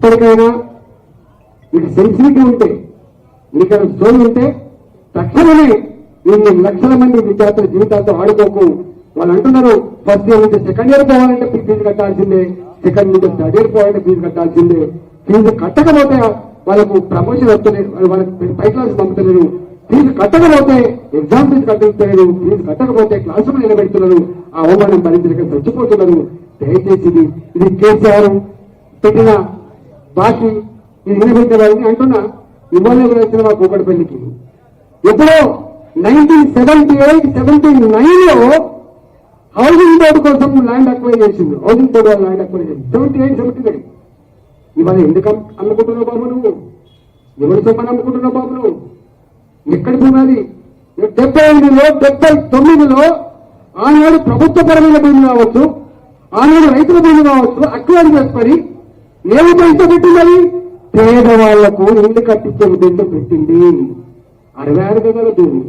ఇప్పటికైనా మీకు సెన్సిటివిటీ ఉంటే మీకు సోల్ ఉంటే తక్షణమే ఇన్ని లక్షల మంది విద్యార్థుల జీవితాలతో ఆడుకోకు. వాళ్ళు అంటున్నారు ఫస్ట్ ఇయర్ నుంచి సెకండ్ ఇయర్ పోవాలంటే ఫీజు కట్టాల్సిందే, సెకండ్ నుంచి థర్డ్ ఇయర్ పోవాలంటే ఫీజు కట్టాల్సిందే. ఫీజు కట్టకపోతే వాళ్ళకు ప్రమోషన్ వస్తలేదు, వాళ్ళకి పై క్లాస్ పంపుతలేరు. ఫీజు కట్టకపోతే ఎగ్జామ్ ఫీజు కట్టలేదు, ఫీజు కట్టకపోతే క్లాస్ రూమ్ నిలబెడుతున్నారు. ఆ అవమానం భరించలేక చచ్చిపోతున్నారు. దయచేసి ఇది కేసీఆర్ పెట్టిన బాకీ, ఇది నిలబెట్టిన వారిని అంటున్నా. ఇవాళ వచ్చిన మా కూకట్పల్లికి ఎప్పుడో 1978-79లో హౌసింగ్ బోర్డు కోసం ల్యాండ్ అక్వైర్ చేసింది. హౌసింగ్ బోర్డు వాళ్ళు ల్యాండ్ అక్వైర్ చేసింది 78-79. ఇవాళ ఎందుకు అమ్ముకుంటున్నావు బాబు నువ్వు? ఎవరి సొమ్మని అమ్ముకుంటున్నావు బాబు నువ్వు? ఎక్కడికి ఉన్నది? 78లో 79లో ఆనాడు ప్రభుత్వపరమైన భూమి కావచ్చు, ఆనాడు రైతుల భూమి కావచ్చు, అక్వైర్ చేసుకొని ఏ ఉద్దేశంతో పెట్టింది? పేదవాళ్లకు ఇల్లు కట్టించే ఉద్దేశంతో పెట్టింది. 66 గజాల భూమి,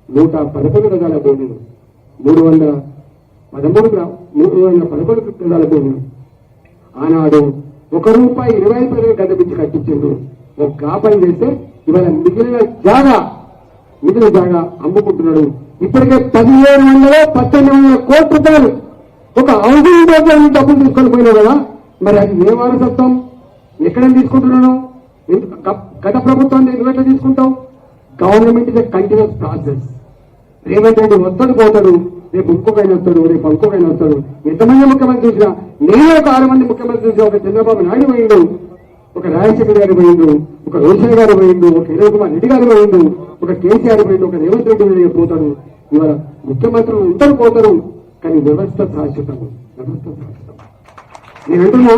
111 గజాల భూమి, 311 గజాల భూమి ఆనాడు ₹1.25 గద పిచ్చి కట్టించిండు. ఒక పని చేస్తే ఇవాళ మిగిలిన జాగా అమ్ముకుంటున్నాడు. ఇప్పటికే 1718 కోట్ల రూపాయలు ఒక హౌసింగ్ బోర్డు డబ్బులు తీసుకొని పోయినావు కదా, మరి అది ఏ వారసత్వం? ఎక్కడైనా తీసుకుంటున్నాను? గత ప్రభుత్వాన్ని ఎట్లా తీసుకుంటావు? Government is a continuous process. Revanth Reddy వస్తాడు పోతాడు, రేపు ఇంకొకైనా వస్తాడు, రేపు ఇంకొకైనా వస్తాడు. ఎంతమంది ముఖ్యమంత్రి చూసినా, నేను ఒక 6 మంది ముఖ్యమంత్రి చూసినా, ఒక చంద్రబాబు నాయుడు పోయిండు, ఒక రాజశేఖర్ గారు పోయిండు, ఒక రోషయ్య గారు పోయిండు, ఒక కిరణ్ కుమార్ రెడ్డి గారు పోయిండు, ఒక కేసీఆర్ పోయిండు, ఒక రేవంత్ రెడ్డి పోతాడు. ఇవాళ ముఖ్యమంత్రులు ఉంటారు పోతారు, కానీ వ్యవస్థ శాశ్వతం. నేను అంటున్నా,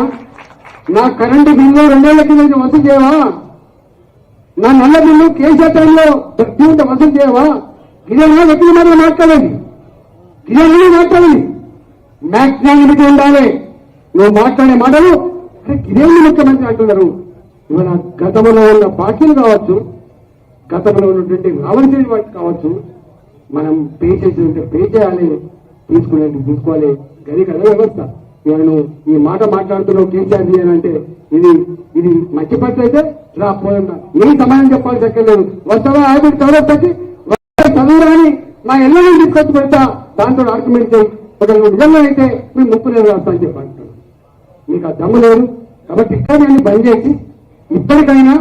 నా కరెంటు బిల్లు 2 ఏళ్ల కింద వసూలు చేయవా? నా నల్ల బిల్లు కేసీఆర్ టైంలో వసూలు చేయవా? ఇదేనా వ్యక్తుల మీద మాట్లాడాలి, ఇదేనా మాట్లాడాలి. మ్యాక్సిమాలిటీ ఉండాలి. నువ్వు మాట్లాడే మాటలు ఇదేమి ముఖ్యమంత్రి అంటున్నారు. ఇవాళ గతంలో ఉన్న బాకీలు కావచ్చు, గతంలో ఉన్నటువంటి రావాల్సిన వాటి కావచ్చు, మనం పే చేసి ఉంటే పే చేయాలి, తీసుకోవాలి. గది కదా వ్యవస్థ. ఇవాళ నువ్వు ఈ మాట మాట్లాడుతున్నావు కేసీఆర్ అంటే ఇది మంచి పట్ల అయితే రాపోయిందా ఏం సమాధానం చెప్పాల్సి ఎక్కర్లేదు. వస్తావా హ్యాబిట్ చదవచ్చి చదువురాని మా ఎల్లని తీసుకొచ్చి పెడతా, దాంతో ఆర్గ్యుమెంట్ చేయి. ఒకవేళ నిజంగా అయితే మేము ముక్కులేదు రాస్తా అని చెప్పంటారు. మీకు ఆ దమ్ము లేదు. కాబట్టి ఇక్కడ నేను బంద్ చేసి ఇప్పటికైనా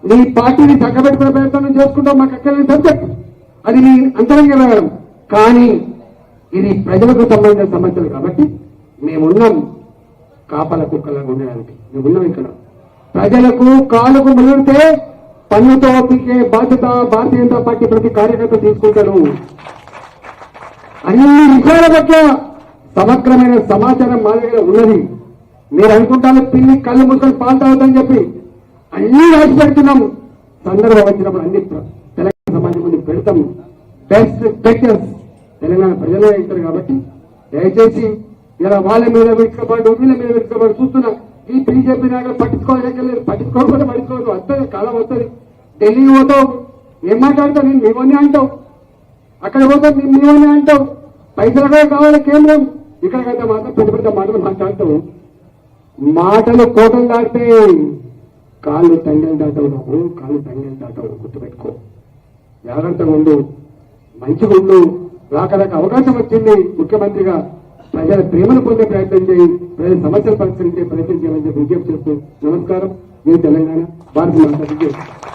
నీ పార్టీని చక్కబెట్టుకునే ప్రయత్నం చేసుకుంటాం. మాకు అక్కర్లేని సబ్జెక్ట్, అది నీ అంతరంగ వ్యవహారం. కానీ ఇది ప్రజలకు సంబంధించిన సమస్యలు కాబట్టి మేమున్నాం కాపల కుక్కలాగా ఉండడానికి. మేమున్నాం ఇక్కడ. ప్రజలకు కాలుకు ములిగితే పన్నుతో పీకే బాధ్యత భారతీయ జనతా పార్టీ ప్రతి కార్యకర్త తీసుకుంటాడు. అన్ని విషయాల పట్ల సమగ్రమైన సమాచారం మా దగ్గర ఉన్నది. మీరు అనుకుంటాను పిల్లి కళ్ళు మూసుకొని పాలు తాగుతామని చెప్పి అన్ని రాసి పెడుతున్నాం. సందర్భం వచ్చినప్పుడు అన్ని తెలంగాణ సమాజం ముందు పెడతాం. బెస్ట్ స్పెక్టర్స్ తెలంగాణ ప్రజలే అవుతారు. కాబట్టి దయచేసి ఇలా వాళ్ళ మీద విడుచుకోబడి వీళ్ళ మీద విడుచుకోబడి చూస్తున్నా. ఈ బీజేపీ నాయకులు పట్టించుకోలేదు. పట్టించుకోవద్దు. వస్తుంది, కాలం వస్తుంది. ఢిల్లీ పోతావు, ఏం మాట్లాడతావు? నేను మీవన్నీ అంటావు. అక్కడ పోతావు, మీవన్నీ అంటావు. పైసలు కూడా కావాలి కేంద్రం. ఇక్కడికైతే మాత్రం పెద్ద పెద్ద మాటలు మాట్లాడతావు. మాటలు కోటలు దాటితే కాళ్ళు తంగలు దాటవు. గుర్తుపెట్టుకో. జాగ్రత్తగా ఉండు, మంచిగా ఉండు. రాకరాక అవకాశం వచ్చింది ముఖ్యమంత్రిగా. ప్రజల ప్రేమను పొందే ప్రయత్నం చేయి, ప్రజల సమస్యలు పరిష్కరించే ప్రయత్నం చేయాలని విజ్ఞప్తి చేస్తూ నమస్కారం. నేను తెలంగాణ భారత మాత.